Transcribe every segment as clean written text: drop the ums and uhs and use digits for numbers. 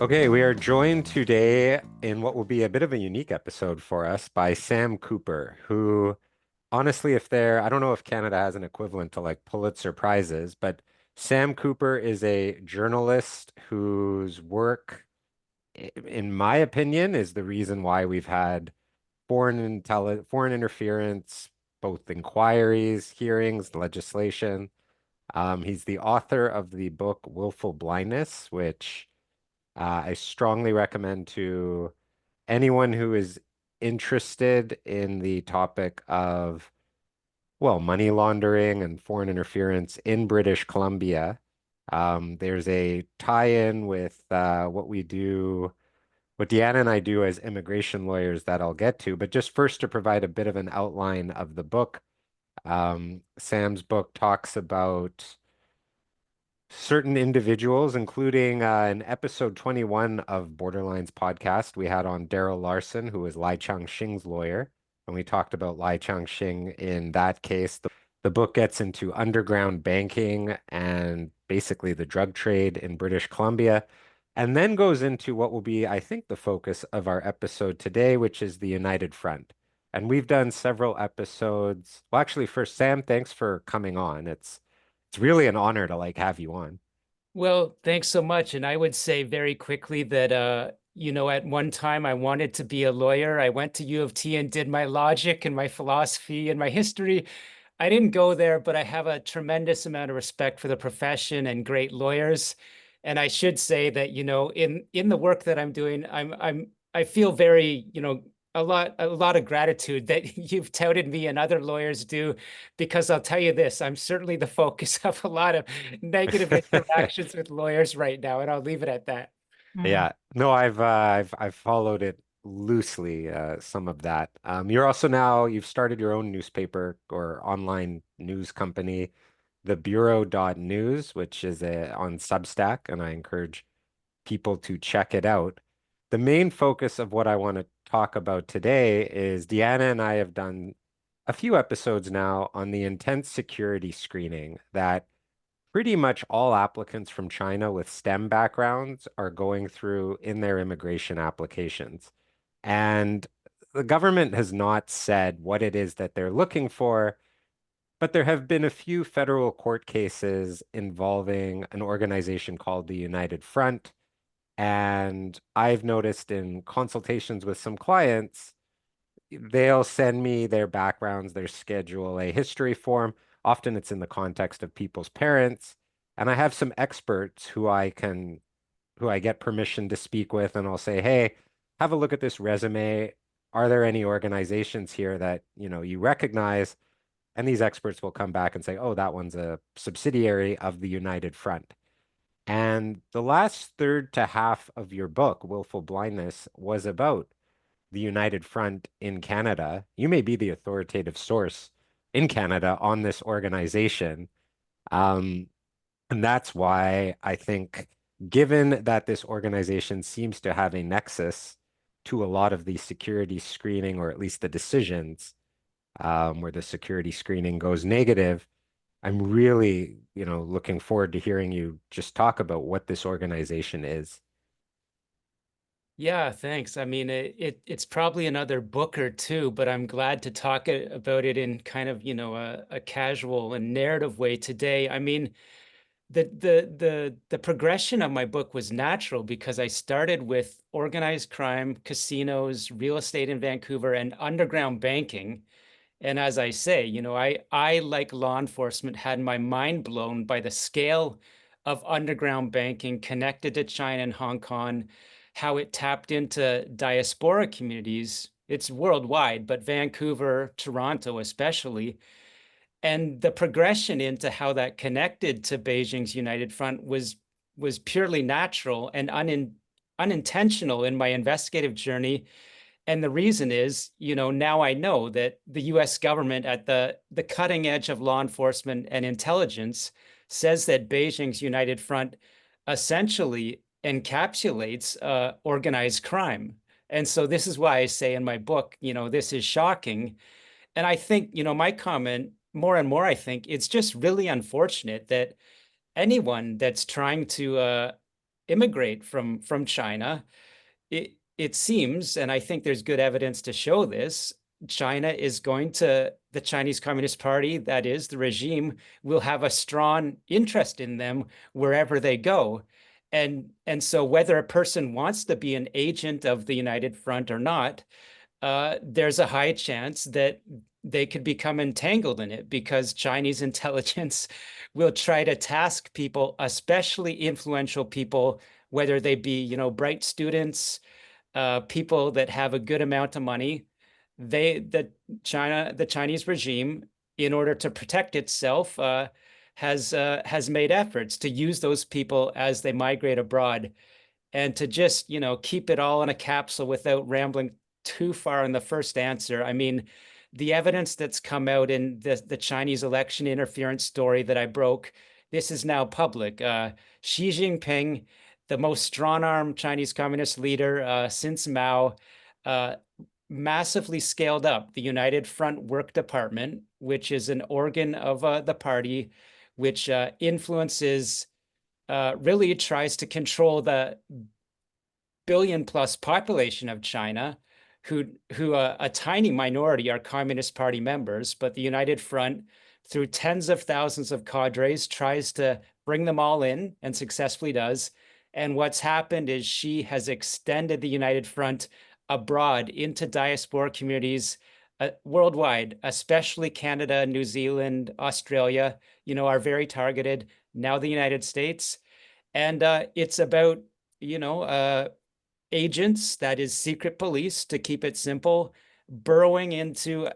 Okay, we are joined today in what will be a bit of a unique episode for us by Sam Cooper, who honestly, I don't know if Canada has an equivalent to like Pulitzer Prizes, but Sam Cooper is a journalist whose work, in my opinion, is the reason why we've had foreign interference, both inquiries, hearings, legislation. He's the author of the book Willful Blindness, which I strongly recommend to anyone who is interested in the topic of, well, money laundering and foreign interference in British Columbia. There's a tie-in with what Deanna and I do as immigration lawyers that I'll get to. But just first to provide a bit of an outline of the book, Sam's book talks about certain individuals, including in episode 21 of Borderlines podcast, we had on Daryl Larson, who is Lai Chang-shing's lawyer. And we talked about Lai Chang-shing in that case. The book gets into underground banking and basically the drug trade in British Columbia, and then goes into what will be, I think, the focus of our episode today, which is the United Front. And we've done several episodes. Well, actually, first, Sam, thanks for coming on. It's really an honor to like have you on. Well, thanks so much. And I would say very quickly that, at one time I wanted to be a lawyer. I went to U of T and did my logic and my philosophy and my history. I didn't go there, but I have a tremendous amount of respect for the profession and great lawyers. And I should say that, in the work that I'm doing, I feel very, a lot of gratitude that you've touted me and other lawyers do, because I'll tell you this, I'm certainly the focus of a lot of negative interactions with lawyers right now, and I'll leave it at that. Yeah, no, I've followed it loosely, some of that. You've started your own newspaper or online news company, the Bureau.News, which is on Substack, and I encourage people to check it out. The main focus of what I want to talk about today is Deanna and I have done a few episodes now on the intense security screening that pretty much all applicants from China with STEM backgrounds are going through in their immigration applications. And the government has not said what it is that they're looking for, but there have been a few federal court cases involving an organization called the United Front. And I've noticed in consultations with some clients, they'll send me their backgrounds, their schedule, a history form. Often it's in the context of people's parents. And I have some experts who I get permission to speak with, and I'll say, hey, have a look at this resume. Are there any organizations here that, you recognize? And these experts will come back and say, oh, that one's a subsidiary of the United Front. And the last third to half of your book, Willful Blindness, was about the United Front in Canada. You may be the authoritative source in Canada on this organization. Um, and that's why I think, given that this organization seems to have a nexus to a lot of the security screening, or at least the decisions where the security screening goes negative, I'm really, looking forward to hearing you just talk about what this organization is. Yeah, thanks. I mean, it's probably another book or two, but I'm glad to talk about it in kind of, a casual and narrative way today. I mean, the progression of my book was natural because I started with organized crime, casinos, real estate in Vancouver, and underground banking. And as I say, I like law enforcement, had my mind blown by the scale of underground banking connected to China and Hong Kong, how it tapped into diaspora communities. It's worldwide, but Vancouver, Toronto especially, and the progression into how that connected to Beijing's United Front was purely natural and unintentional in my investigative journey. And the reason is, now I know that the US government at the cutting edge of law enforcement and intelligence says that Beijing's United Front essentially encapsulates organized crime. And so this is why I say in my book, this is shocking. And I think, my comment more and more, I think it's just really unfortunate that anyone that's trying to immigrate from China, it seems, and I think there's good evidence to show this, the Chinese Communist Party, that is, the regime, will have a strong interest in them wherever they go. And so whether a person wants to be an agent of the United Front or not, there's a high chance that they could become entangled in it because Chinese intelligence will try to task people, especially influential people, whether they be, bright students, people that have a good amount of money. The Chinese regime, in order to protect itself, has made efforts to use those people as they migrate abroad, and to just, keep it all in a capsule without rambling too far in the first answer. I mean, the evidence that's come out in the Chinese election interference story that I broke, this is now public. Xi Jinping, the most strong-armed Chinese communist leader since Mao, uh, massively scaled up the United Front Work Department, which is an organ of the party, which influences, really tries to control the billion plus population of China, who a tiny minority are Communist Party members, but the United Front, through tens of thousands of cadres, tries to bring them all in and successfully does. And what's happened is she has extended the United Front abroad into diaspora communities worldwide, especially Canada, New Zealand, Australia, are very targeted. Now the United States. And it's about, you know, uh, agents, that is secret police, to keep it simple, burrowing into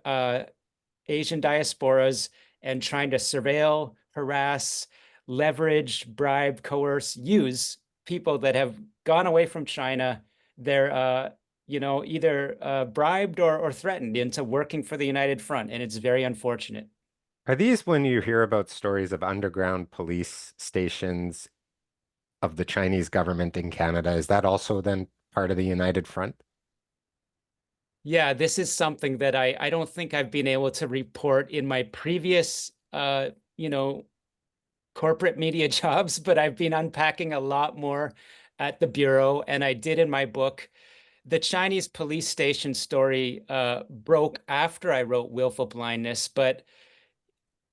Asian diasporas and trying to surveil, harass, leverage, bribe, coerce, use people that have gone away from China. They're, either bribed or threatened into working for the United Front, and it's very unfortunate. Are these when you hear about stories of underground police stations of the Chinese government in Canada? Is that also then part of the United Front? Yeah, this is something that I don't think I've been able to report in my previous, corporate media jobs, but I've been unpacking a lot more at the Bureau, and I did in my book. The Chinese police station story broke after I wrote Willful Blindness, but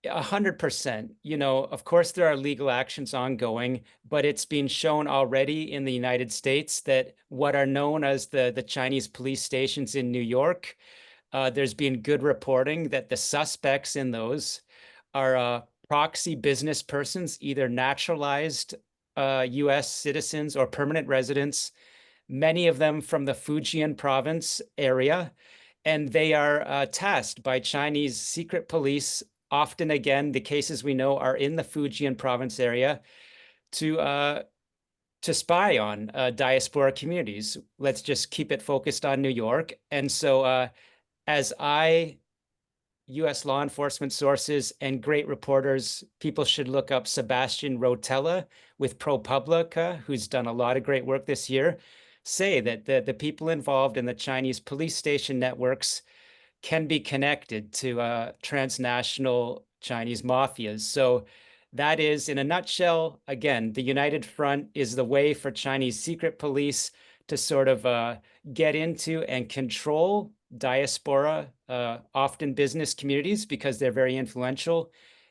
100%. Of course, there are legal actions ongoing, but it's been shown already in the United States that what are known as the Chinese police stations in New York, there's been good reporting that the suspects in those are proxy business persons, either naturalized US citizens or permanent residents, many of them from the Fujian province area, and they are tasked by Chinese secret police. Often, again, the cases we know are in the Fujian province area to spy on diaspora communities. Let's just keep it focused on New York. And so, as U.S. law enforcement sources and great reporters, people should look up Sebastian Rotella with ProPublica, who's done a lot of great work this year, say that the people involved in the Chinese police station networks can be connected to transnational Chinese mafias. So that is, in a nutshell, again, the United Front is the way for Chinese secret police to sort of get into and control diaspora, often business communities, because they're very influential.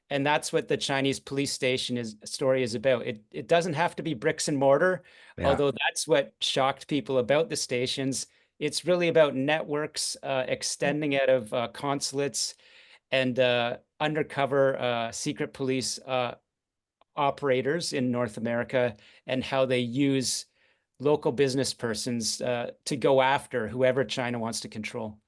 And that's what the Chinese police station story is about. It doesn't have to be bricks and mortar, Yeah. although that's what shocked people about the stations. It's really about networks extending out of consulates and undercover secret police operators in North America, and how they use local business persons to go after whoever China wants to control.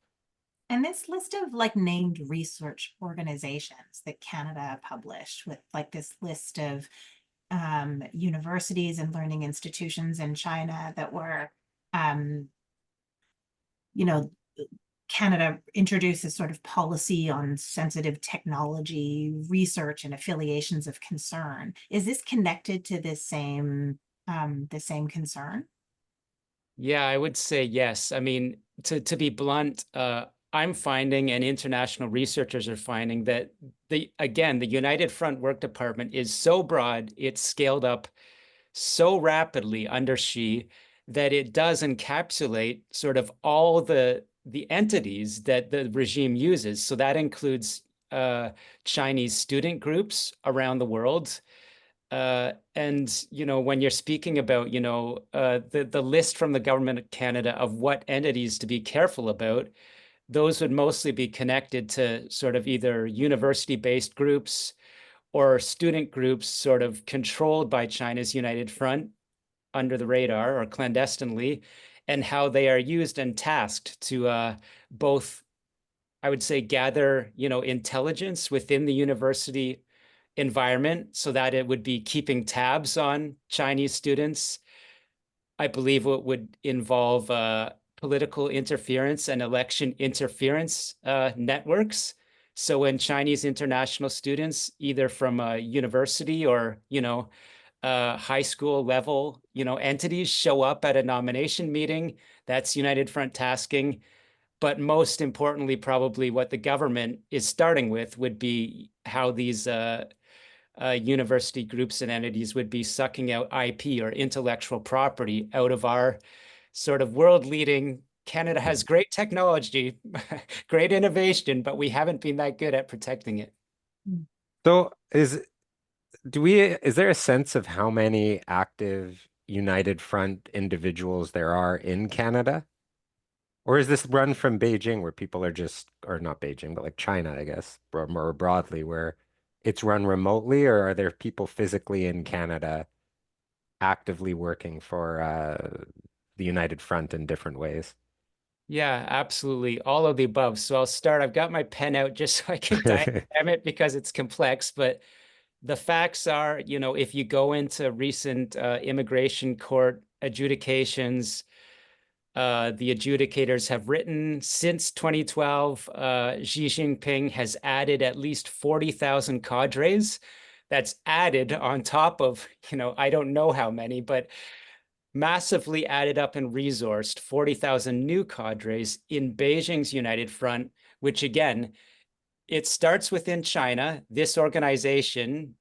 And this list of like named research organizations that Canada published, with like this list of universities and learning institutions in China that were, um, you know, Canada introduced this sort of policy on sensitive technology research and affiliations of concern. Is this connected to the same concern? Yeah, I would say yes. I mean, to be blunt, I'm finding, and international researchers are finding, that the United Front Work Department is so broad, it's scaled up so rapidly under Xi that it does encapsulate sort of all the entities that the regime uses. So that includes Chinese student groups around the world. And when you're speaking about the list from the government of Canada of what entities to be careful about, those would mostly be connected to sort of either university-based groups or student groups sort of controlled by China's United Front under the radar or clandestinely, and how they are used and tasked to both, I would say, gather, intelligence within the university environment so that it would be keeping tabs on Chinese students. I believe it would involve political interference and election interference networks. So when Chinese international students, either from a university or, high school level, entities show up at a nomination meeting, that's United Front tasking. But most importantly, probably what the government is starting with would be how these university groups and entities would be sucking out IP or intellectual property out of our sort of world leading. Canada has great technology, great innovation, but we haven't been that good at protecting it. So is there a sense of how many active United Front individuals there are in Canada? Or is this run from Beijing where people are just, or not Beijing, but like China, I guess, or more broadly, where it's run remotely, or are there people physically in Canada actively working for the United Front in different ways? Yeah, absolutely. All of the above. So I'll start. I've got my pen out just so I can diagram it because it's complex. But the facts are, if you go into recent immigration court adjudications, the adjudicators have written since 2012, Xi Jinping has added at least 40,000 cadres. That's added on top of, I don't know how many, but massively added up and resourced 40,000 new cadres in Beijing's United Front, which again, it starts within China. This organization,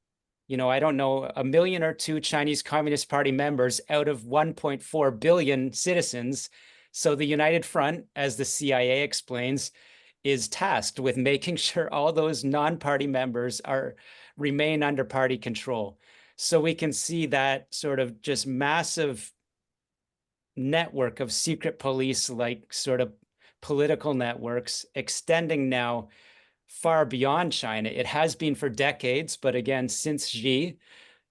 I don't know, a million or two Chinese Communist Party members out of 1.4 billion citizens. So the United Front, as the CIA explains, is tasked with making sure all those non-party members remain under party control. So we can see that sort of just massive network of secret police, like sort of political networks, extending now far beyond China. It has been for decades, but again, since Xi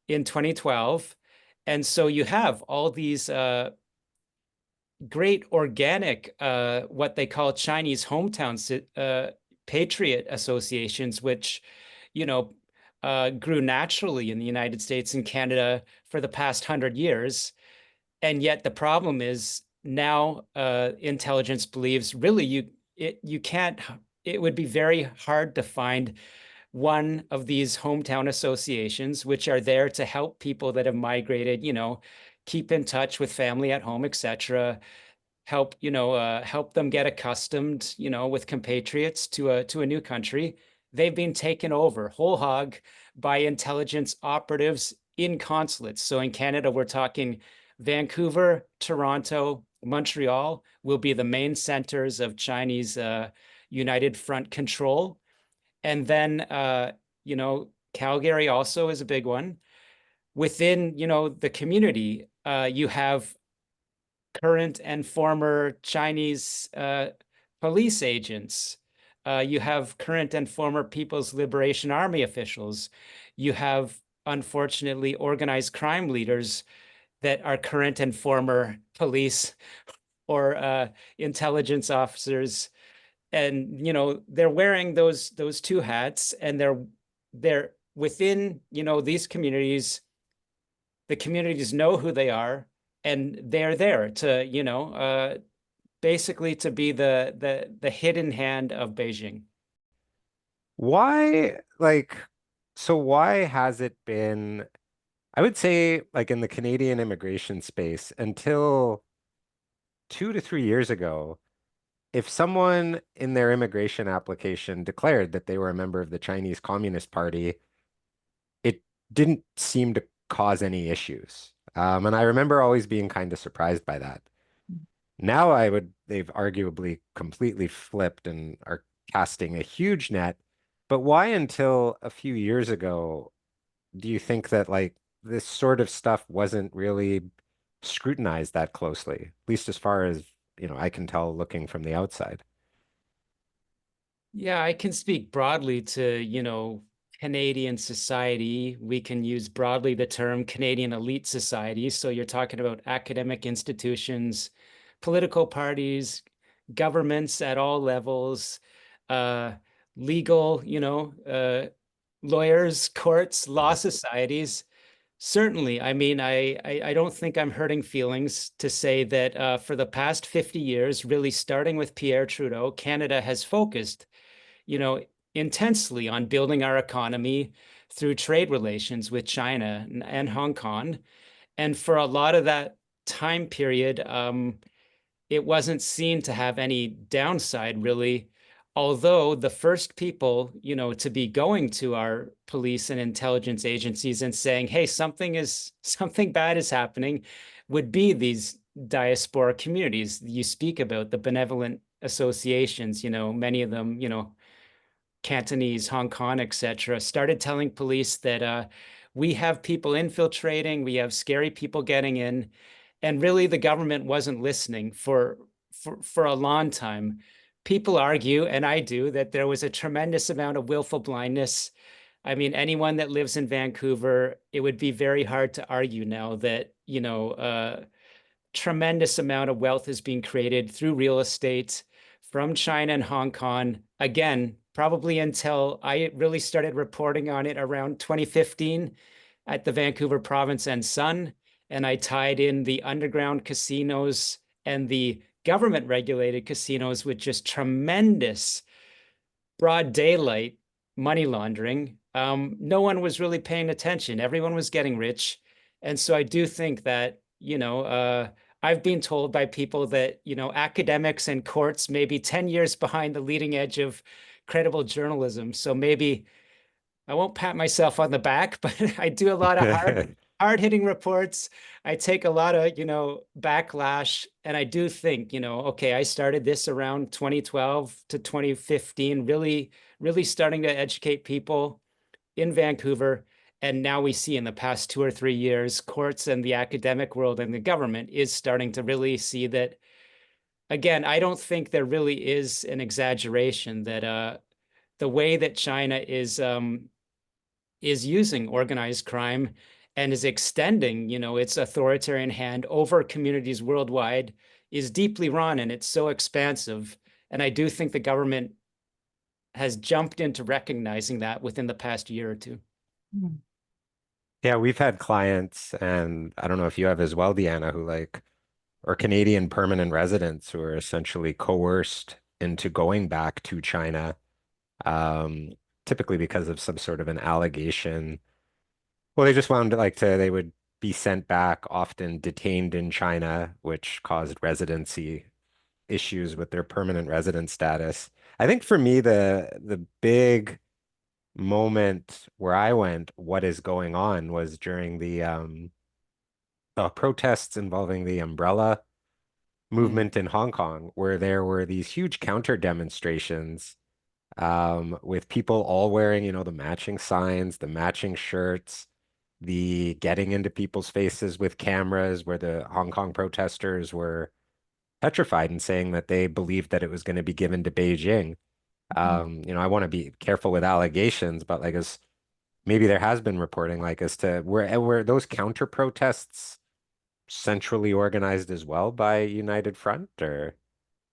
in 2012. And so you have all these great organic, what they call Chinese hometown patriot associations, which, grew naturally in the United States and Canada for the past 100 years. And yet the problem is now intelligence believes really you can't, it would be very hard to find one of these hometown associations, which are there to help people that have migrated, keep in touch with family at home, etc. Help them get accustomed, with compatriots to a new country. They've been taken over whole hog by intelligence operatives in consulates. So in Canada, we're talking Vancouver, Toronto, Montreal will be the main centers of Chinese United Front control. And then, Calgary also is a big one. Within, the community, you have current and former Chinese police agents. You have current and former People's Liberation Army officials. You have, unfortunately, organized crime leaders that are current and former police or intelligence officers. And, they're wearing those two hats, and they're within, these communities. The communities know who they are, and they're there to, basically to be the hidden hand of Beijing. Why, so why has it been, I would say, like in the Canadian immigration space, until 2 to 3 years ago, if someone in their immigration application declared that they were a member of the Chinese Communist Party, it didn't seem to cause any issues. And I remember always being kind of surprised by that. Now they've arguably completely flipped and are casting a huge net. But why until a few years ago do you think that like this sort of stuff wasn't really scrutinized that closely, at least as far as, I can tell looking from the outside? Yeah, I can speak broadly to, Canadian society. We can use broadly the term Canadian elite society. So you're talking about academic institutions, political parties, governments at all levels, uh, legal, lawyers, courts, law Mhm. societies. Certainly. I mean, I don't think I'm hurting feelings to say that for the past 50 years, really starting with Pierre Trudeau, Canada has focused, you know, intensely on building our economy through trade relations with China and Hong Kong. And for a lot of that time period, it wasn't seen to have any downside, really. Although the first people, to be going to our police and intelligence agencies and saying, "Hey, something bad is happening," would be these diaspora communities you speak about, the benevolent associations, many of them, Cantonese, Hong Kong, etc., started telling police that we have people infiltrating, we have scary people getting in, and really the government wasn't listening for a long time. People argue, and I do, that there was a tremendous amount of willful blindness. I mean, anyone that lives in Vancouver, it would be very hard to argue now that, tremendous amount of wealth is being created through real estate from China and Hong Kong. Again, probably until I really started reporting on it around 2015 at the Vancouver Province and Sun. And I tied in the underground casinos and the government regulated casinos with just tremendous broad daylight money laundering. No one was really paying attention. Everyone was getting rich. And so I do think that, I've been told by people that, academics and courts may be 10 years behind the leading edge of credible journalism. So maybe I won't pat myself on the back, but I do a lot of hard hitting reports. I take a lot of, backlash. And I do think, okay, I started this around 2012 to 2015, really, really starting to educate people in Vancouver. And now we see in the past 2 or 3 years, courts and the academic world and the government is starting to really see that. Again, I don't think there really is an exaggeration that the way that China is using organized crime and is extending, its authoritarian hand over communities worldwide is deeply wrong, and it's so expansive. And I do think the government has jumped into recognizing that within the past year or two. Mm. Yeah, we've had clients, and I don't know if you have as well, Deanna, who like or Canadian permanent residents who are essentially coerced into going back to China, um, typically because of some sort of an allegation. Well, they just wanted they would be sent back, often detained in China, which caused residency issues with their permanent resident status. I think for me, the big moment where I went, what is going on, was during the protests involving the umbrella Mm. movement in Hong Kong, where there were these huge counter demonstrations with people all wearing, the matching signs, the matching shirts, the getting into people's faces with cameras, where the Hong Kong protesters were petrified and saying that they believed that it was going to be given to Beijing. I want to be careful with allegations, but like as maybe there has been reporting like as to where those counter protests centrally organized as well by United Front or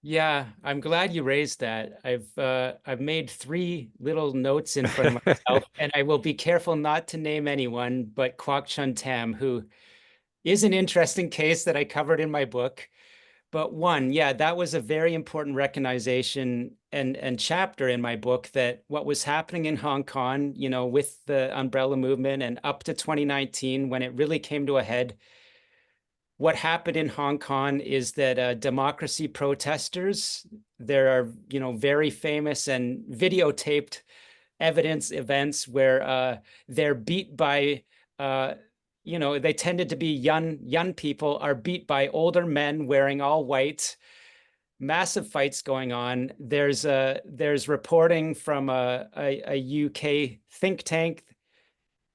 Yeah, I'm glad you raised that. I've made three little notes in front of myself, and I will be careful not to name anyone, but Kwok Chun Tam, who is an interesting case that I covered in my book. But one, yeah, that was a very important recognition and chapter in my book that what was happening in Hong Kong, with the umbrella movement and up to 2019 when it really came to a head. What happened in Hong Kong is that democracy protesters, there are, very famous and videotaped evidence events where they're beat by uh, you know, they tended to be young people, are beat by older men wearing all white, massive fights going on. There's reporting from a UK think tank,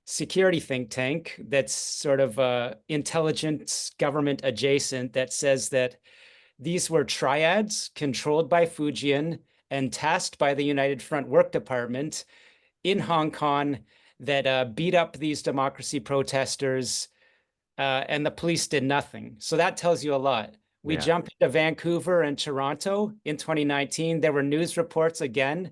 security think tank, that's sort of intelligence government adjacent, that says that these were triads controlled by Fujian and tasked by the United Front Work Department in Hong Kong, that beat up these democracy protesters, and the police did nothing. So that tells you a lot. We Yeah. jumped to Vancouver and Toronto in 2019. There were news reports again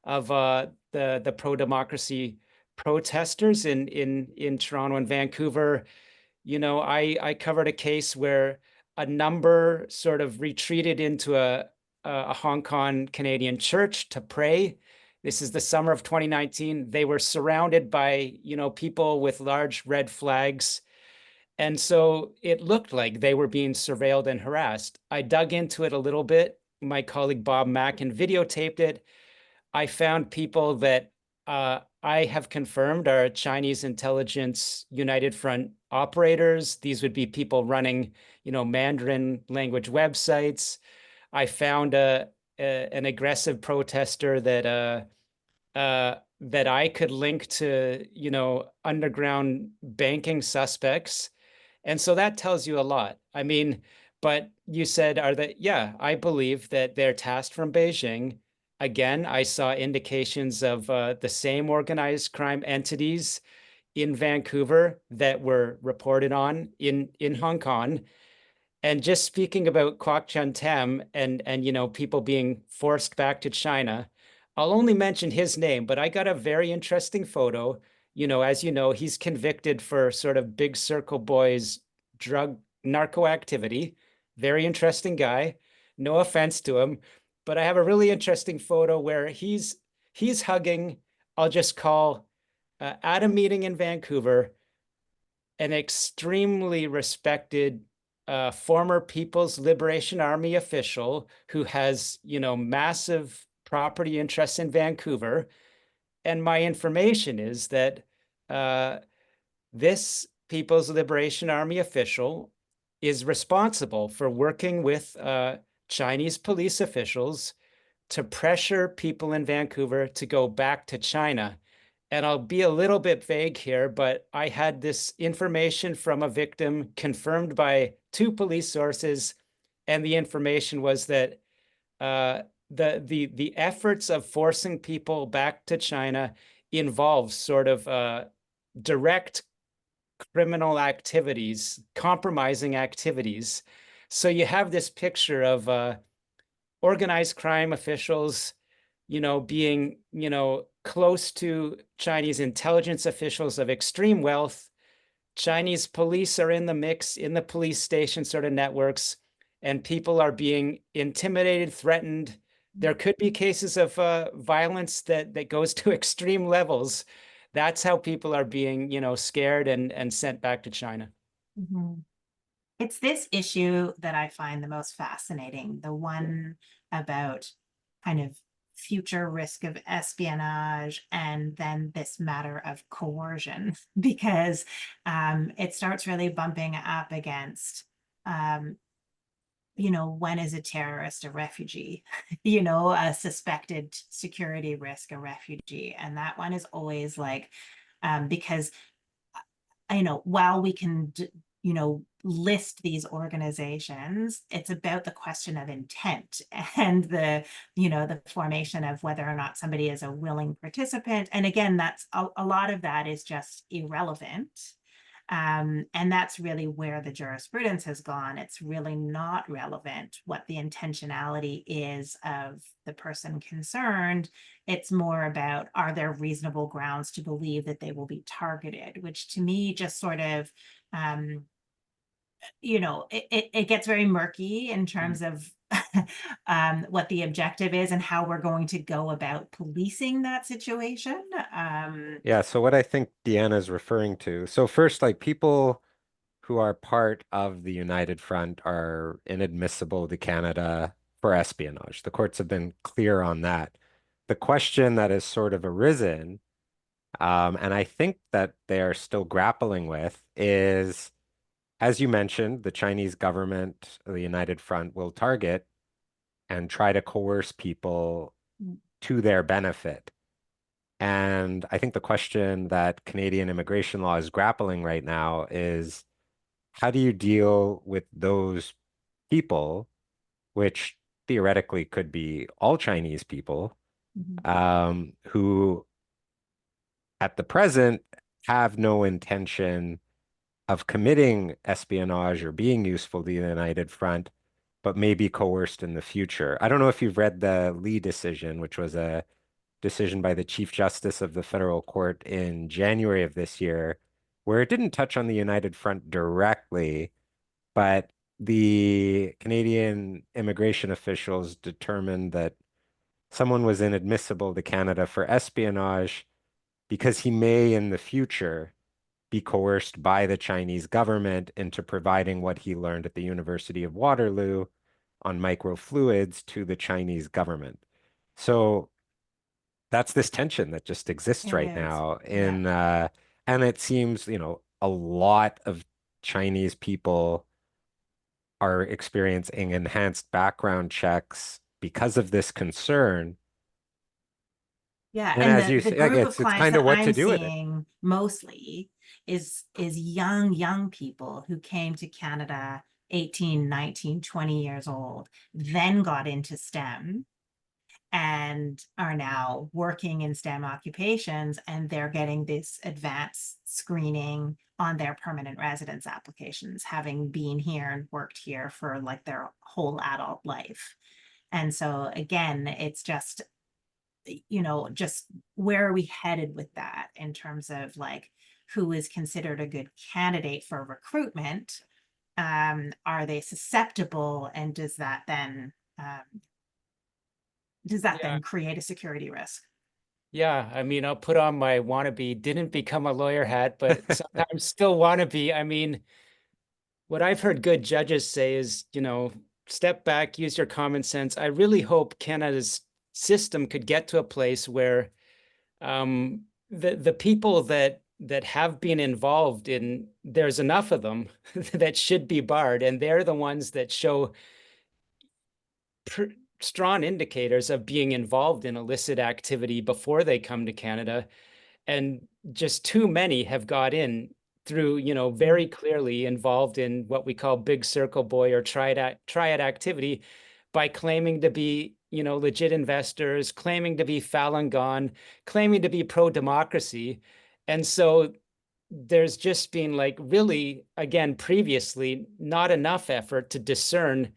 of the pro-democracy protesters in Toronto and Vancouver. You know, I covered a case where a number sort of retreated into a Hong Kong Canadian church to pray. This is the summer of 2019. They were surrounded by, you know, people with large red flags. And so it looked like they were being surveilled and harassed. I dug into it a little bit. My colleague Bob Mackin videotaped it. I found people that I have confirmed are Chinese intelligence United Front operators. These would be people running, you know, Mandarin language websites. I found an aggressive protester that I could link to, you know, underground banking suspects. And so that tells you a lot. I mean, but you said, are they, yeah, I believe that they're tasked from Beijing. Again, I saw indications of the same organized crime entities in Vancouver that were reported on in Hong Kong. And just speaking about Kwok Chun Tem and you know, people being forced back to China, I'll only mention his name, but I got a very interesting photo. You know, as you know, he's convicted for sort of big circle boys drug narco activity. Very interesting guy. No offense to him, but I have a really interesting photo where he's hugging, I'll just call at a meeting in Vancouver, an extremely respected former People's Liberation Army official who has, you know, massive property interests in Vancouver. And my information is that this People's Liberation Army official is responsible for working with Chinese police officials to pressure people in Vancouver to go back to China. And I'll be a little bit vague here, but I had this information from a victim confirmed by two police sources, and the information was that the efforts of forcing people back to China involves sort of direct criminal activities, compromising activities. So you have this picture of organized crime officials, you know, being, you know, close to Chinese intelligence officials of extreme wealth. Chinese police are in the mix, in the police station sort of networks, and people are being intimidated, threatened. There could be cases of violence that goes to extreme levels. That's how people are being, you know, scared and sent back to China. Mhm. It's this issue that I find the most fascinating, the one about kind of future risk of espionage and then this matter of coercion, because it starts really bumping up against, you know, when is a terrorist a refugee? You know, a suspected security risk a refugee? And that one is always like, because you know, while we can, you know, list these organizations, it's about the question of intent and the, you know, the formation of whether or not somebody is a willing participant. And again, that's a lot of that is just irrelevant. And that's really where the jurisprudence has gone. It's really not relevant what the intentionality is of the person concerned. It's more about, are there reasonable grounds to believe that they will be targeted, which to me just sort of, you know, it gets very murky in terms of what the objective is and how we're going to go about policing that situation. Yeah, so what I think Deanna's referring to, so first, like people who are part of the United Front are inadmissible to Canada for espionage. The courts have been clear on that. The question that has sort of arisen And I think that they are still grappling with is, as you mentioned, the Chinese government, the United Front, will target and try to coerce people to their benefit. And I think the question that Canadian immigration law is grappling right now is how do you deal with those people, which theoretically could be all Chinese people, who at the present have no intention of committing espionage or being useful to the United Front, but may be coerced in the future. I don't know if you've read the Lee decision, which was a decision by the Chief Justice of the Federal Court in January of this year, where it didn't touch on the United Front directly, but the Canadian immigration officials determined that someone was inadmissible to Canada for espionage because he may in the future be coerced by the Chinese government into providing what he learned at the University of Waterloo on microfluids to the Chinese government. So that's this tension that just exists It right is. now Yeah. and it seems, a lot of Chinese people are experiencing enhanced background checks because of this concern. Yeah, And and as the you the say, like, group of it's clients kind of that what to I'm do with it. seeing mostly is young people who came to Canada 18, 19, 20 years old, then got into STEM and are now working in STEM occupations, and they're getting this advanced screening on their permanent residence applications, having been here and worked here for like their whole adult life. And so again, it's just, just where are we headed with that in terms of like who is considered a good candidate for recruitment? Are they susceptible, and does that Yeah. then create a security risk? Yeah, I mean, I'll put on my wannabe, didn't become a lawyer hat, but sometimes still wannabe. I mean, what I've heard good judges say is, step back, use your common sense. I really hope Canada's system could get to a place where the people that have been involved in, there's enough of them that should be barred, and they're the ones that show strong indicators of being involved in illicit activity before they come to Canada. And just too many have got in through, very clearly involved in what we call big circle boy or triad activity by claiming to be, legit investors, claiming to be Falun Gong, claiming to be pro-democracy. And so there's just been like really, again, previously not enough effort to discern,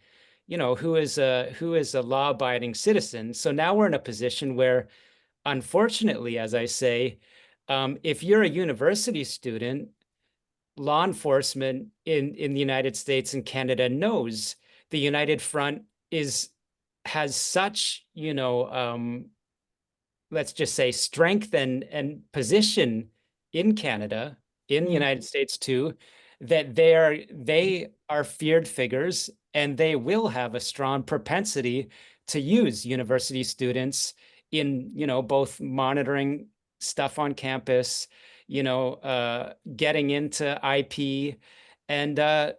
who is a law-abiding citizen. So now we're in a position where, unfortunately, as I say, if you're a university student, law enforcement in the United States and Canada knows the United Front has such, let's just say, strength and position in Canada, in the United States too, that they are feared figures, and they will have a strong propensity to use university students in, both monitoring stuff on campus, getting into IP, and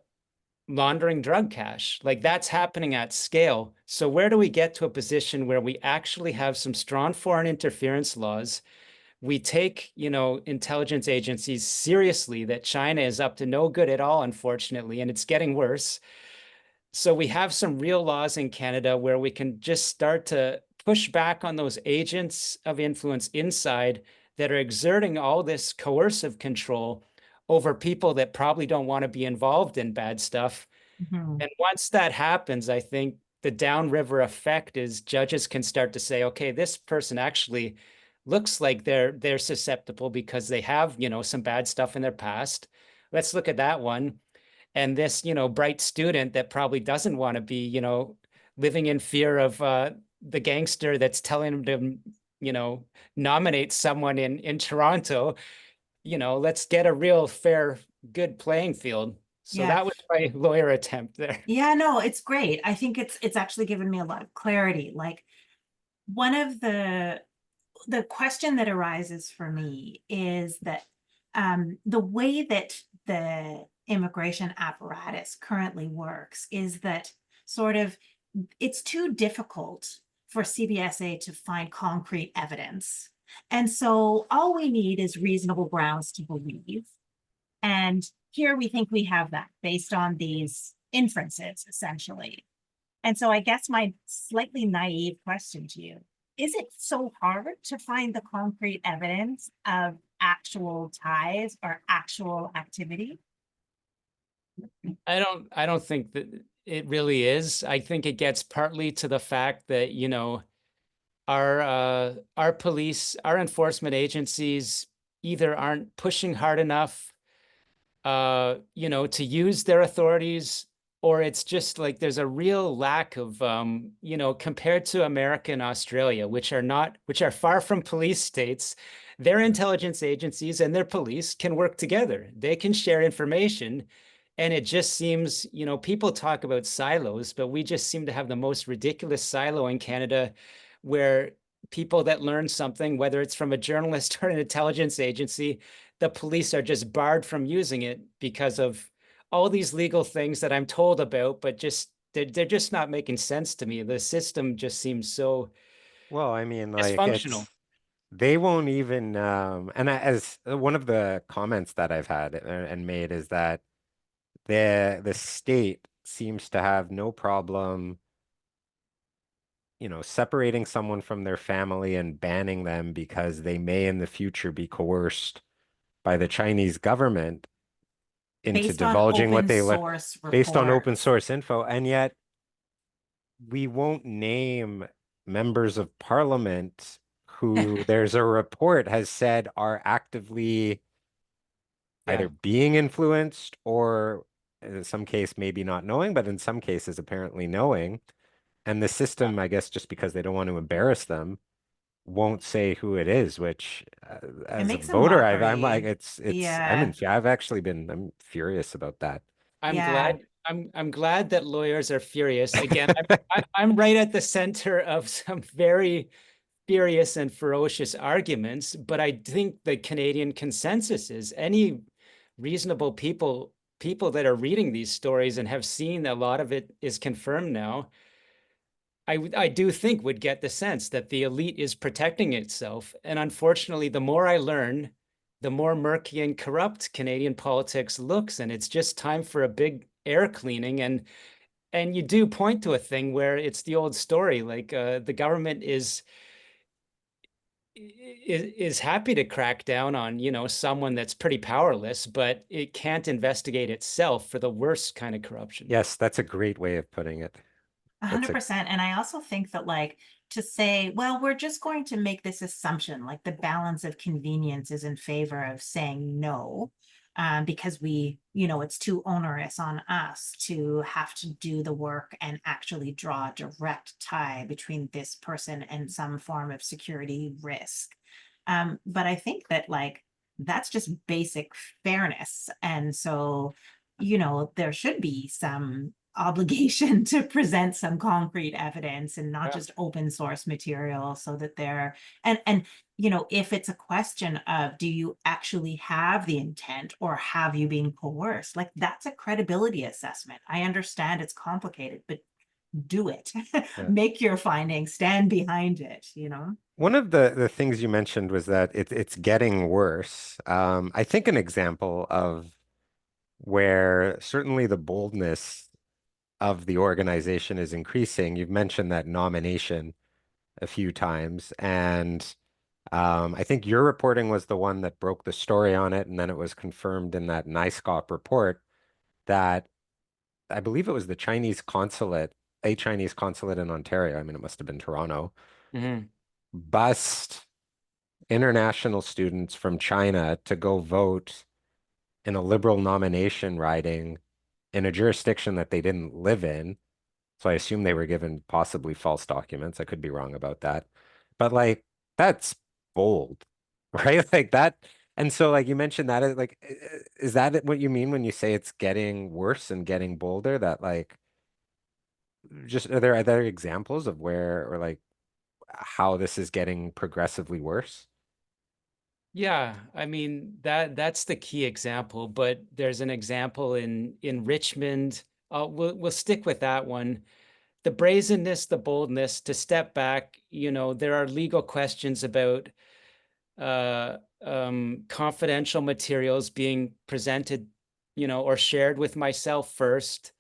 laundering drug cash. Like that's happening at scale. So where do we get to a position where we actually have some strong foreign interference laws? We take, intelligence agencies seriously, that China is up to no good at all, unfortunately, and it's getting worse. So we have some real laws in Canada where we can just start to push back on those agents of influence inside that are exerting all this coercive control over people that probably don't want to be involved in bad stuff. Mhm. And once that happens, I think the downriver effect is judges can start to say, okay, this person actually looks like they're susceptible because they have, some bad stuff in their past. Let's look at that one. And this, bright student that probably doesn't want to be, living in fear of the gangster that's telling him to, nominate someone in Toronto, let's get a real fair, good playing field. So Yeah. that was my lawyer attempt there. Yeah, no, it's great. I think it's actually given me a lot of clarity. Like one of the the question that arises for me is that the way that the immigration apparatus currently works is that sort of it's too difficult for CBSA to find concrete evidence. And so all we need is reasonable grounds to believe. And here we think we have that based on these inferences, essentially. And so I guess my slightly naive question to you, is it so hard to find the concrete evidence of actual ties or actual activity? I don't think that it really is. I think it gets partly to the fact that, our police, our enforcement agencies either aren't pushing hard enough, to use their authorities, or it's just like there's a real lack of, compared to America and Australia, which are far from police states, their intelligence agencies and their police can work together. They can share information. And it just seems, people talk about silos, but we just seem to have the most ridiculous silo in Canada where people that learn something, whether it's from a journalist or an intelligence agency, the police are just barred from using it because of all these legal things that I'm told about, but just they're just not making sense to me. The system just seems so Well, I mean, like dysfunctional. it's they won't even and as one of the comments that I've had and made is that the state seems to have no problem, separating someone from their family and banning them because they may in the future be coerced by the Chinese government into Based on divulging what open they let source based on open reports. source info. And yet we won't name members of parliament who there's a report has said are actively Yeah. either being influenced or in some case maybe not knowing, but in some cases apparently knowing. And the system, I guess, just because they don't want to embarrass them, won't say who it is, which It as a makes a voter, I'm like, mockery. Yeah, I've actually been, I'm furious about that. I'm yeah. glad I'm glad that lawyers are furious. Again, I'm right at the center of some very furious and ferocious arguments, but I think the Canadian consensus is any reasonable people that are reading these stories and have seen a lot of it is confirmed now. I do think would get the sense that the elite is protecting itself. And unfortunately, the more I learn, the more murky and corrupt Canadian politics looks. And it's just time for a big air cleaning. And you do point to a thing where it's the old story, like the government is happy to crack down on, someone that's pretty powerless, but it can't investigate itself for the worst kind of corruption. Yes, that's a great way of putting it. That's a 100%. And I also think that, like, to say, well, we're just going to make this assumption, like the balance of convenience is in favor of saying no, because it's too onerous on us to have to do the work and actually draw a direct tie between this person and some form of security risk. But I think that, like, that's just basic fairness. And so, there should be some obligation to present some concrete evidence and not Yeah. just open source material, so that they're and if it's a question of, do you actually have the intent or have you been coerced, like, that's a credibility assessment. I understand it's complicated, but do it. yeah. Make your findings, stand behind it. One of the things you mentioned was that it's getting worse. I think an example of where certainly the boldness of the organization is increasing. You've mentioned that nomination a few times, and I think your reporting was the one that broke the story on it, and then it was confirmed in that NISCOP report that I believe it was a Chinese consulate in Ontario. I mean, it must have been Toronto, Mhm. bussed international students from China to go vote in a liberal nomination riding in a jurisdiction that they didn't live in. So I assume they were given possibly false documents. I could be wrong about that. But like that's bold, right? Like that. And so like you mentioned that like is that what you mean when you say it's getting worse and getting bolder? That like just are there examples of where or like how this is getting progressively worse? Yeah, I mean that's the key example, but there's an example in Richmond. We'll stick with that one. The brazenness, the boldness to step back. There are legal questions about confidential materials being presented, or shared with myself first,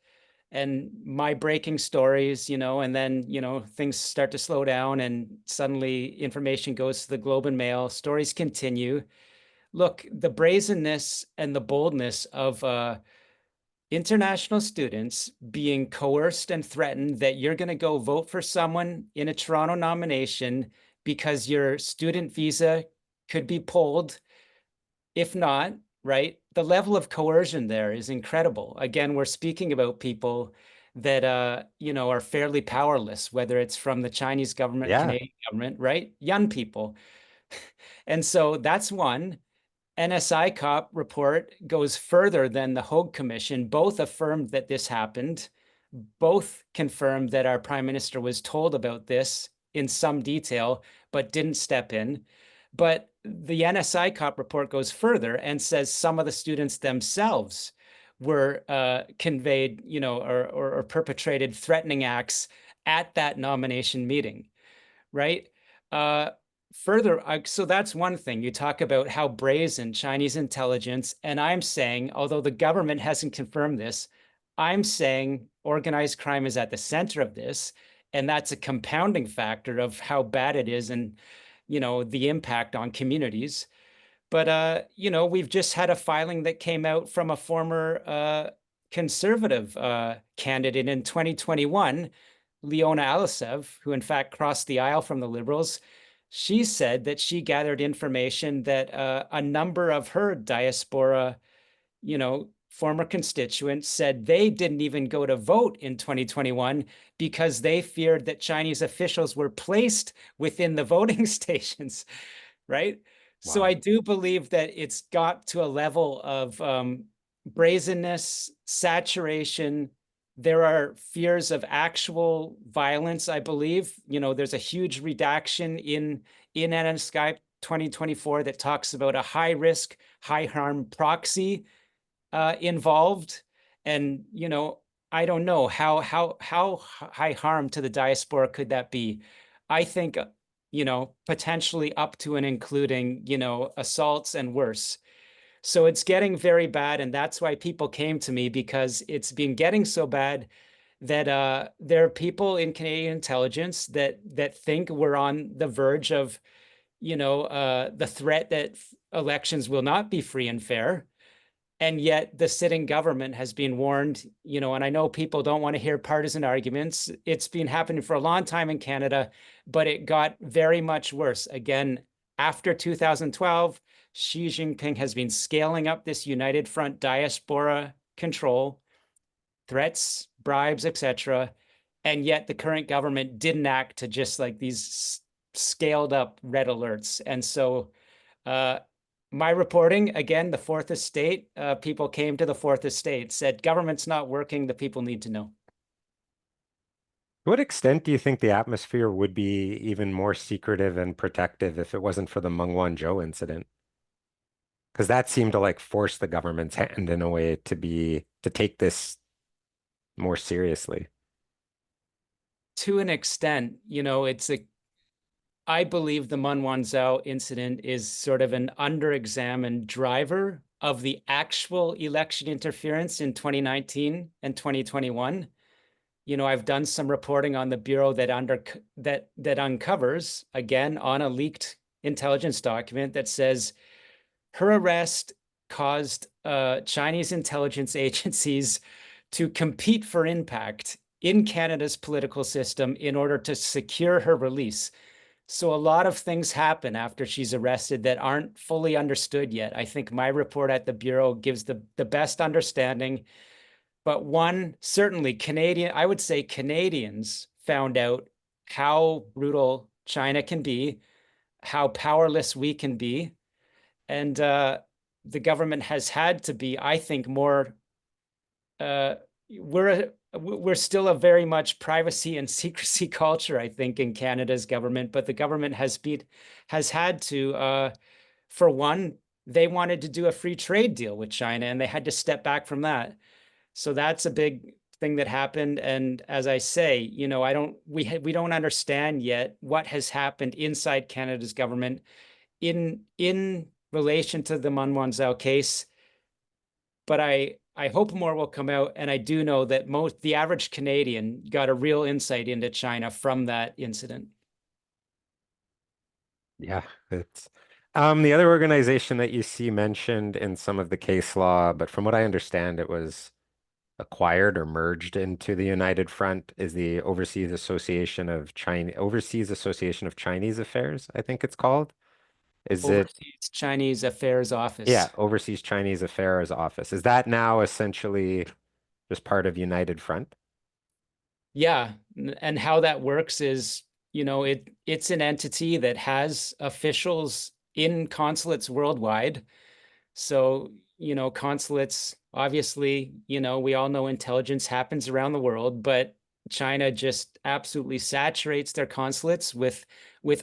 and my breaking stories, and then, things start to slow down and suddenly information goes to the Globe and Mail, stories continue. Look, the brazenness and the boldness of international students being coerced and threatened that you're going to go vote for someone in a Toronto nomination because your student visa could be pulled. If not, right, the level of coercion there is incredible. Again, we're speaking about people that are fairly powerless, whether it's from the Chinese government, Yeah. Canadian government, right? Young people. And so that's one. NSI COP report goes further than the Hogue Commission. Both affirmed that this happened. Both confirmed that our prime minister was told about this in some detail, but didn't step in. But the NSI COP report goes further and says some of the students themselves were conveyed, or perpetrated threatening acts at that nomination meeting, right? Uh, Further, so that's one thing. You talk about how brazen Chinese intelligence, and I'm saying, although the government hasn't confirmed this, I'm saying organized crime is at the center of this, and that's a compounding factor of how bad it is and, the impact on communities. But we've just had a filing that came out from a former conservative candidate in 2021, Leona Alisev, who in fact crossed the aisle from the Liberals. She said that she gathered information that a number of her diaspora, former constituents said they didn't even go to vote in 2021 because they feared that Chinese officials were placed within the voting stations, right? So I Wow. do believe that it's got to a level of brazenness, saturation. There are fears of actual violence, I believe. There's a huge redaction in NSCI 2024 that talks about a high risk, high harm proxy involved. And, I don't know how high harm to the diaspora could that be? I think, potentially up to and including, assaults and worse. So it's getting very bad. And that's why people came to me, because it's been getting so bad that there are people in Canadian intelligence that think we're on the verge of, the threat that elections will not be free and fair. And yet the sitting government has been warned, and I know people don't want to hear partisan arguments. It's been happening for a long time in Canada, but it got very much worse. Again, after 2012, Xi Jinping has been scaling up this united front diaspora control, threats, bribes, etc. And yet the current government didn't act to just like these scaled up red alerts. And so uh, my reporting, again, the fourth estate, people came to the fourth estate, said government's not working, the people need to know. To what extent do you think the atmosphere would be even more secretive and protective if it wasn't for the Meng Wanzhou incident? Because that seemed to like force the government's hand in a way to take this more seriously. To an extent, I believe the Meng Wanzhou incident is sort of an under-examined driver of the actual election interference in 2019 and 2021. I've done some reporting on the Bureau that uncovers, again, on a leaked intelligence document that says her arrest caused Chinese intelligence agencies to compete for impact in Canada's political system in order to secure her release. So a lot of things happen after she's arrested that aren't fully understood yet. I think my report at the Bureau gives the best understanding. But one, certainly I would say Canadians found out how brutal China can be, how powerless we can be. And the government has had to be, I think, more, we're we're still a very much privacy and secrecy culture, I think, in Canada's government. But the government has had to, for one, they wanted to do a free trade deal with China, and they had to step back from that. So that's a big thing that happened. And as I say, we don't understand yet what has happened inside Canada's government in relation to the Meng Wanzhou case. But I hope more will come out, and I do know that the average Canadian got a real insight into China from that incident. Yeah, it's the other organization that you see mentioned in some of the case law, but from what I understand, it was acquired or merged into the United Front, is the Overseas Association of Chinese Affairs, I think it's called. Is it Overseas Chinese Affairs Yeah, Office. Overseas Chinese Affairs Office. Is that now essentially just part of United Front? Yeah, and how that works is, it's an entity that has officials in consulates worldwide. So, consulates, obviously, we all know intelligence happens around the world, but China just absolutely saturates their consulates with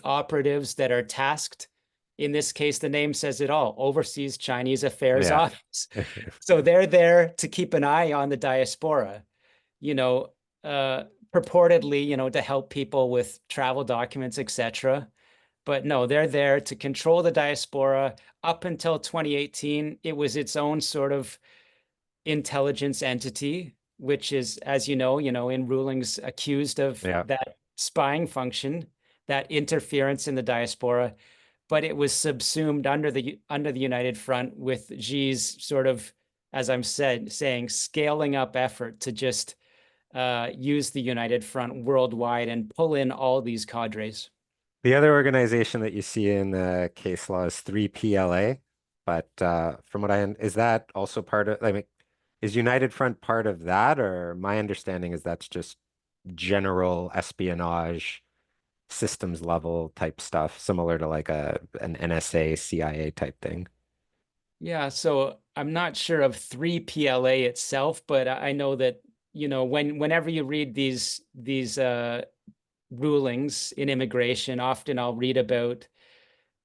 operatives that are tasked. In this case, the name says it all, Overseas Chinese Affairs Yeah. Office. So they're there to keep an eye on the diaspora, you know, uh, purportedly, to help people with travel documents, etc. But no, they're there to control the diaspora. Up until 2018, it was its own sort of intelligence entity, which is, as in rulings accused of Yeah. that spying function, that interference in the diaspora. But it was subsumed under the United Front with Xi's sort of, as I'm saying, scaling up effort to just use the United Front worldwide and pull in all these cadres. The other organization that you see in the case law is 3PLA, but from what is that also part of, I mean, is United Front part of that, or my understanding is that's just general espionage systems level type stuff, similar to like an NSA, CIA type thing. Yeah, so I'm not sure of 3PLA itself, but I know that, whenever you read these rulings in immigration, often I'll read about,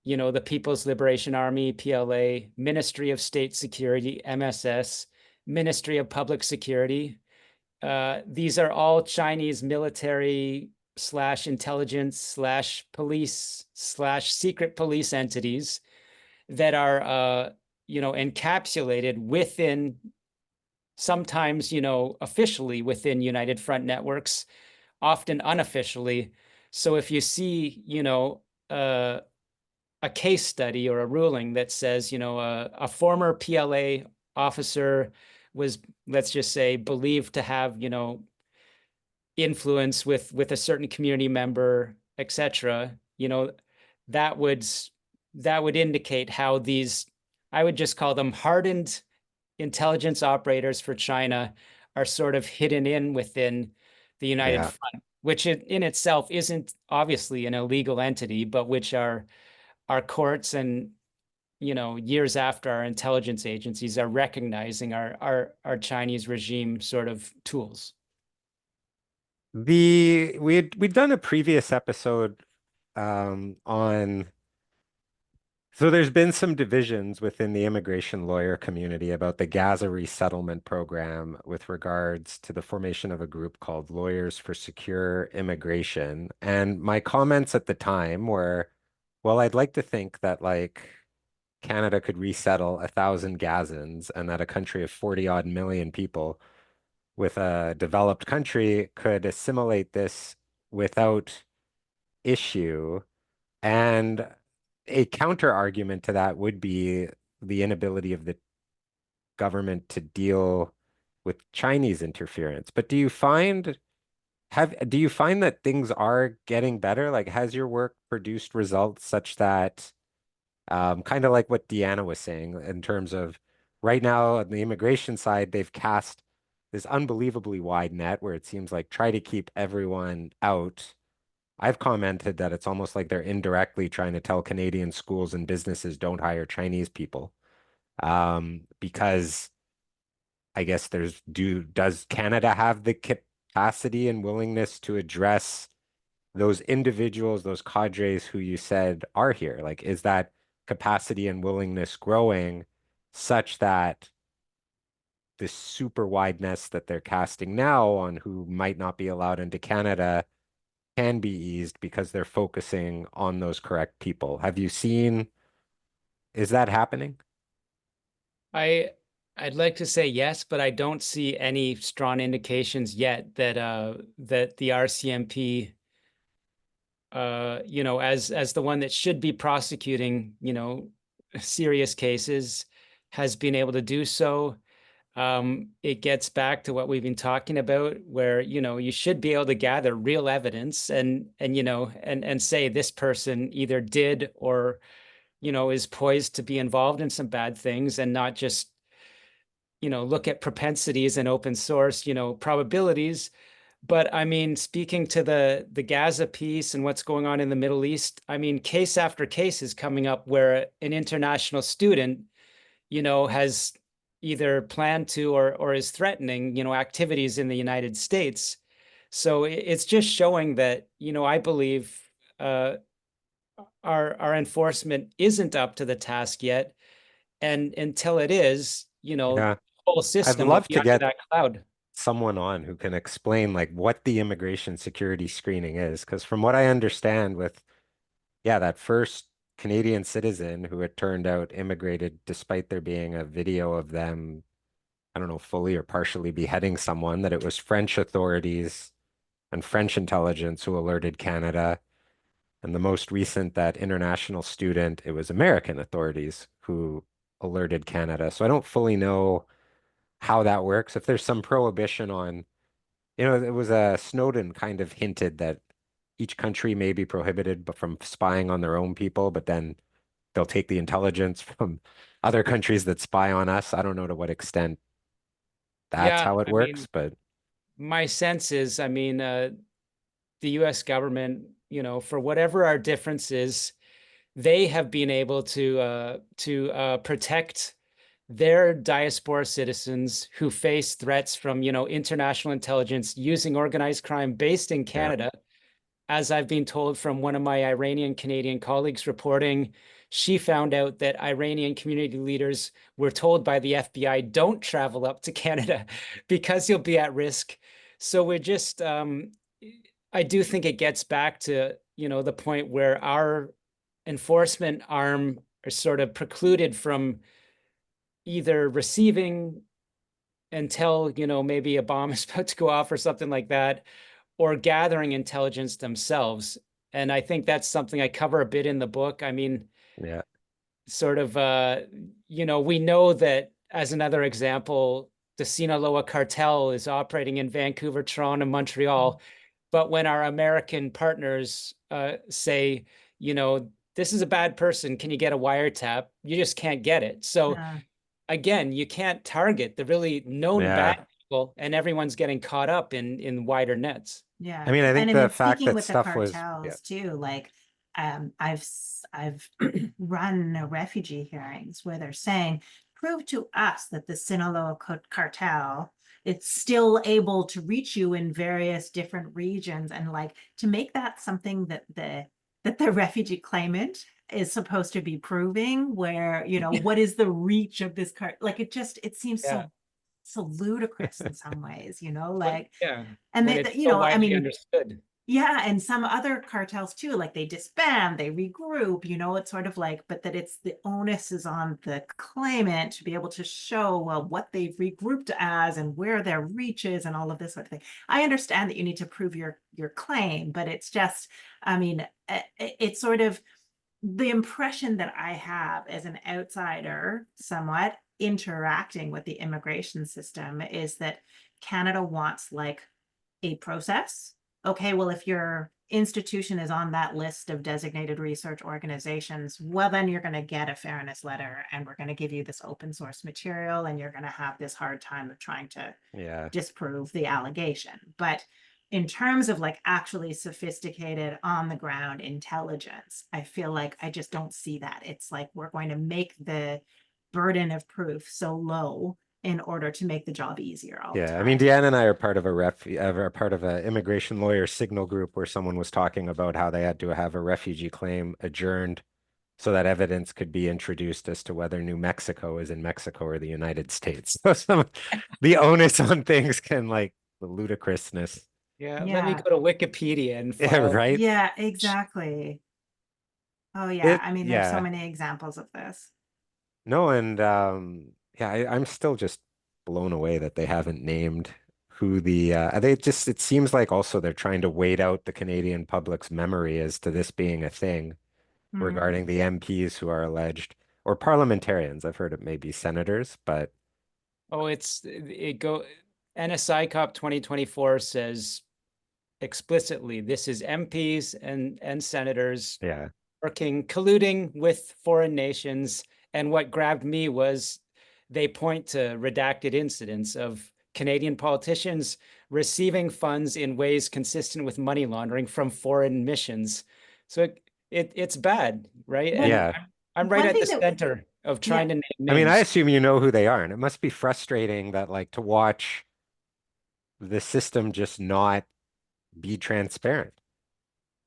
the People's Liberation Army, PLA, Ministry of State Security, MSS, Ministry of Public Security. These are all Chinese military slash intelligence slash police slash secret police entities that are, encapsulated within, sometimes, officially within United Front networks, often unofficially. So if you see, a case study or a ruling that says, a former PLA officer was, let's just say, believed to have, influence with a certain community member, etc., that would that would indicate how these, I would just call them hardened intelligence operators for China, are sort of hidden in within the United Yeah. Front, which in itself isn't obviously an illegal entity, but which our courts and, years after, our intelligence agencies are recognizing our Chinese regime sort of tools. We'd done a previous episode on so there's been some divisions within the immigration lawyer community about the Gaza resettlement program with regards to the formation of a group called Lawyers for Secure Immigration. And my comments at the time were, well, I'd like to think that like Canada could resettle 1,000 Gazans and that a country of 40 odd million people with a developed country could assimilate this without issue. And a counter argument to that would be the inability of the government to deal with Chinese interference. But do you find that things are getting better? Like, has your work produced results such that kind of like what Deanna was saying in terms of right now on the immigration side, they've cast this unbelievably wide net where it seems like try to keep everyone out. I've commented that it's almost like they're indirectly trying to tell Canadian schools and businesses don't hire Chinese people because I guess does Canada have the capacity and willingness to address those individuals, those cadres who you said are here? Like, is that capacity and willingness growing such that this super wide nest that they're casting now on who might not be allowed into Canada can be eased because they're focusing on those correct people? Have you seen, is that happening? I I'd like to say yes, but I don't see any strong indications yet that that the RCMP as the one that should be prosecuting, serious cases, has been able to do so. It gets back to what we've been talking about, where, you should be able to gather real evidence and say this person either did or, is poised to be involved in some bad things, and not just, look at propensities and open source, probabilities. But I mean, speaking to the Gaza piece and what's going on in the Middle East, I mean, case after case is coming up where an international student, has either planned to or is threatening, activities in the United States. So it's just showing that, I believe uh, our enforcement isn't up to the task yet, and until it is, Yeah. the whole I'd system will love be to under get that cloud. someone on who can explain like what the immigration security screening is. Because from what I understand with, yeah, that first Canadian citizen who it turned out immigrated despite there being a video of them, I don't know, fully or partially beheading someone, that it was French authorities and French intelligence who alerted Canada. And the most recent, that international student, it was American authorities who alerted Canada. So I don't fully know how that works. If there's some prohibition on, it was Snowden kind of hinted that each country may be prohibited but from spying on their own people, but then they'll take the intelligence from other countries that spy on us. I don't know to what extent that's Yeah, how it I works, mean, but my sense is, I mean, the US government, for whatever our differences, they have been able to protect their diaspora citizens who face threats from, international intelligence using organized crime based in yeah, Canada. As I've been told from one of my Iranian Canadian colleagues reporting, she found out that Iranian community leaders were told by the FBI, don't travel up to Canada because you'll be at risk. So we're just, I do think it gets back to, the point where our enforcement arm are sort of precluded from either receiving until, maybe a bomb is about to go off or something like that, or gathering intelligence themselves. And I think that's something I cover a bit in the book. I mean, yeah, sort of, we know that, as another example, the Sinaloa cartel is operating in Vancouver, Toronto, Montreal. But when our American partners say, this is a bad person, can you get a wiretap? You just can't get it. So Yeah, again, you can't target the really known yeah. bad people, and everyone's getting caught up in wider nets. I yeah. mean, I And think I the mean, fact speaking that with the stuff was, yeah, cartels too, like, I've run refugee hearings where they're saying, prove to us that the Sinaloa cartel, it's still able to reach you in various different regions, and like to make that something that the refugee claimant is supposed to be proving, where, what is the reach of this like it seems Yeah. so ludicrous in some ways, When, like, yeah, and when they, it's so I widely mean, understood. yeah, and some other cartels too, like they disband, they regroup, it's sort of like, but that it's the onus is on the claimant to be able to show, well, what they've regrouped as and where their reach is and all of this sort of thing. I understand that you need to prove your claim, but it's just, I mean, it's sort of the impression that I have as an outsider, somewhat interacting with the immigration system, is that Canada wants like a process. Okay, well, if your institution is on that list of designated research organizations, well, then you're going to get a fairness letter, and we're going to give you this open source material, and you're going to have this hard time of trying to yeah. disprove the allegation. But in terms of like actually sophisticated on the ground intelligence, I feel like I just don't see that. It's like we're going to make the burden of proof so low in order to make the job easier all the Yeah, I mean, time. Deanne and I are part of are part of an immigration lawyer signal group where someone was talking about how they had to have a refugee claim adjourned so that evidence could be introduced as to whether New Mexico is in Mexico or the United States. So the onus on things can like the ludicrousness. Yeah, let me Yeah. go to Wikipedia and Yeah, file. right. Yeah, exactly. Oh yeah. It, I mean, there's so yeah. many examples of this. No, and yeah, I'm still just blown away that they haven't named who they just it seems like also they're trying to wait out the Canadian public's memory as to this being a thing Hmm. regarding the MPs who are alleged or parliamentarians. I've heard it may be senators, but Oh, it go NSI COP 2024 says explicitly this is MPs and senators yeah. working, colluding with foreign nations. And what grabbed me was they point to redacted incidents of Canadian politicians receiving funds in ways consistent with money laundering from foreign missions. So it's bad, right? And Well, Yeah. I'm right one at thing the that, center of yeah, trying to name I mean, I names. assume you know who they are, and it must be frustrating that like to watch the system just not be transparent.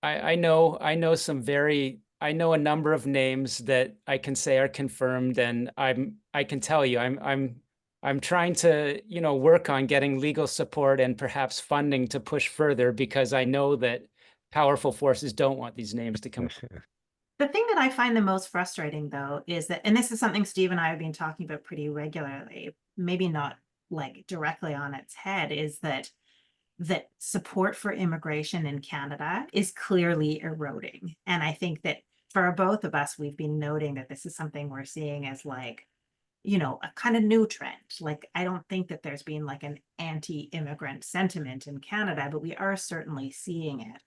I know a number of names that I can say are confirmed, and I can tell you I'm trying to, work on getting legal support and perhaps funding to push further because I know that powerful forces don't want these names to come. the thing that I find the most frustrating though is that, and this is something Steve and I have been talking about pretty regularly, maybe not like directly on its head, is that support for immigration in Canada is clearly eroding. And I think that for both of us, we've been noting that this is something we're seeing as like, a kind of new trend. Like, I don't think that there's been like an anti-immigrant sentiment in Canada, but we are certainly seeing it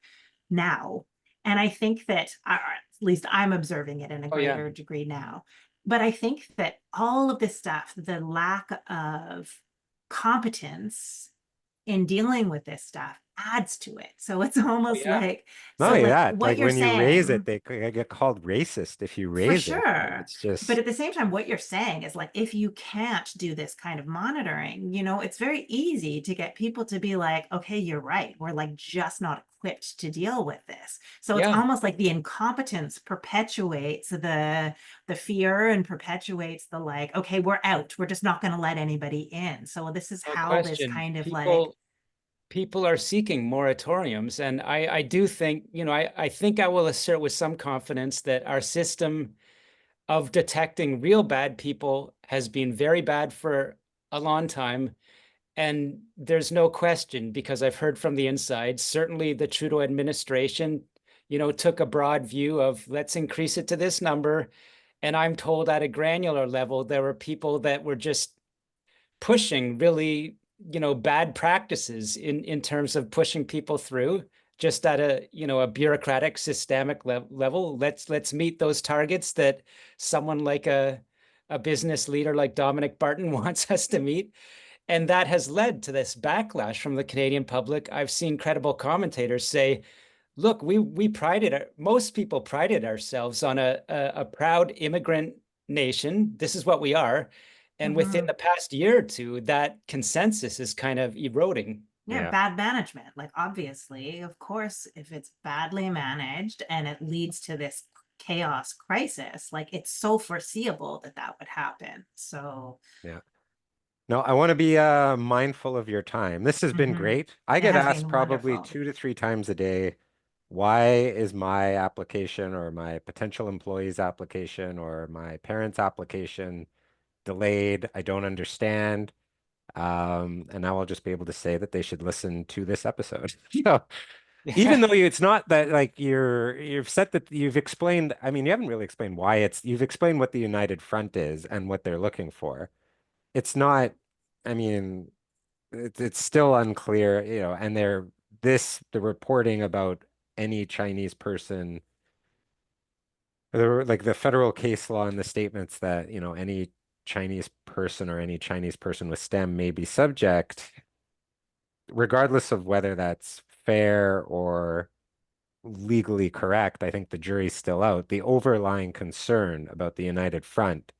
now. And I think that, at least I'm observing it in a Oh yeah. greater degree now. But I think that all of this stuff, the lack of competence in dealing with this stuff adds to it. So it's Oh almost yeah. like, Not so only like that, what like you're when you raise it, saying, they get called racist if you for raise it. Like sure. it's But just at the same time, what you're saying is like, if you can't do this kind of monitoring, it's very easy to get people to be like, okay, you're right. We're like just not equipped to deal with this. So it's Yeah. almost like the incompetence perpetuates the fear and perpetuates the like, okay, we're out. We're just not going to let anybody in. So this is No how this question. kind of like, People are seeking moratoriums. And I do think, I think I will assert with some confidence that our system of detecting real bad people has been very bad for a long time. And there's no question, because I've heard from the inside, certainly the Trudeau administration, took a broad view of let's increase it to this number. And I'm told at a granular level, there were people that were just pushing really, bad practices in terms of pushing people through just at a bureaucratic systemic level. Let's meet those targets that someone like a business leader like Dominic Barton wants us to meet. And that has led to this backlash from the Canadian public. I've seen credible commentators say, look, most people prided ourselves on a proud immigrant nation. This is what we are. And within mhm. the past year or two, that consensus is kind of eroding. Yeah, yeah. bad management. Like, obviously, of course, if it's badly managed and it leads to this chaos crisis, like, it's so foreseeable that that would happen. So, Yeah. No, I want to be mindful of your time. This has been mhm. great. I It get has asked been probably wonderful. 2 to 3 times a day, why is my application or my potential employee's application or my parents' application delayed? I don't understand. And now I'll just be able to say that they should listen to this episode. So even though it's not that like you've said that you've explained, I mean, you haven't really explained why you've explained what the United Front is and what they're looking for. It's not, I mean, it's still unclear, and the reporting about any Chinese person, like the federal case law and the statements that, any Chinese person or any Chinese person with STEM may be subject, regardless of whether that's fair or legally correct, I think the jury's still out. The overlying concern about the United Front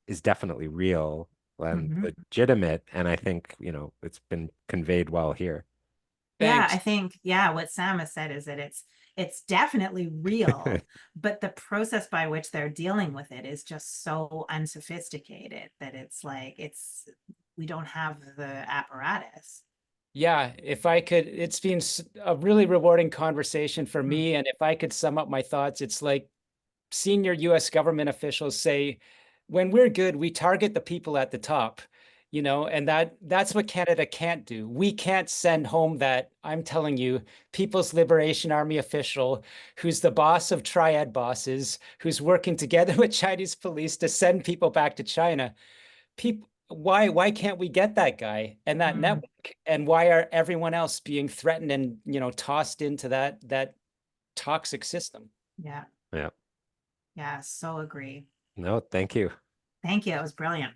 is definitely real. and Mhm. legitimate. And I think, it's been conveyed well here. Yeah, I Thanks. think, yeah, what Sam has said is that it's definitely real, but the process by which they're dealing with it is just so unsophisticated that it's like we don't have the apparatus. Yeah, if I could, it's been a really rewarding conversation for Mm. me. And if I could sum up my thoughts, it's like senior US government officials say, when we're good, we target the people at the top, and that's what Canada can't do. We can't send home that, I'm telling you, People's Liberation Army official who's the boss of triad bosses, who's working together with Chinese police to send people back to China. People, why can't we get that guy and that Mm. network? And why are everyone else being threatened and, tossed into that toxic system? Yeah, Yeah. yeah, so agree. No, thank you. Thank you. It was brilliant.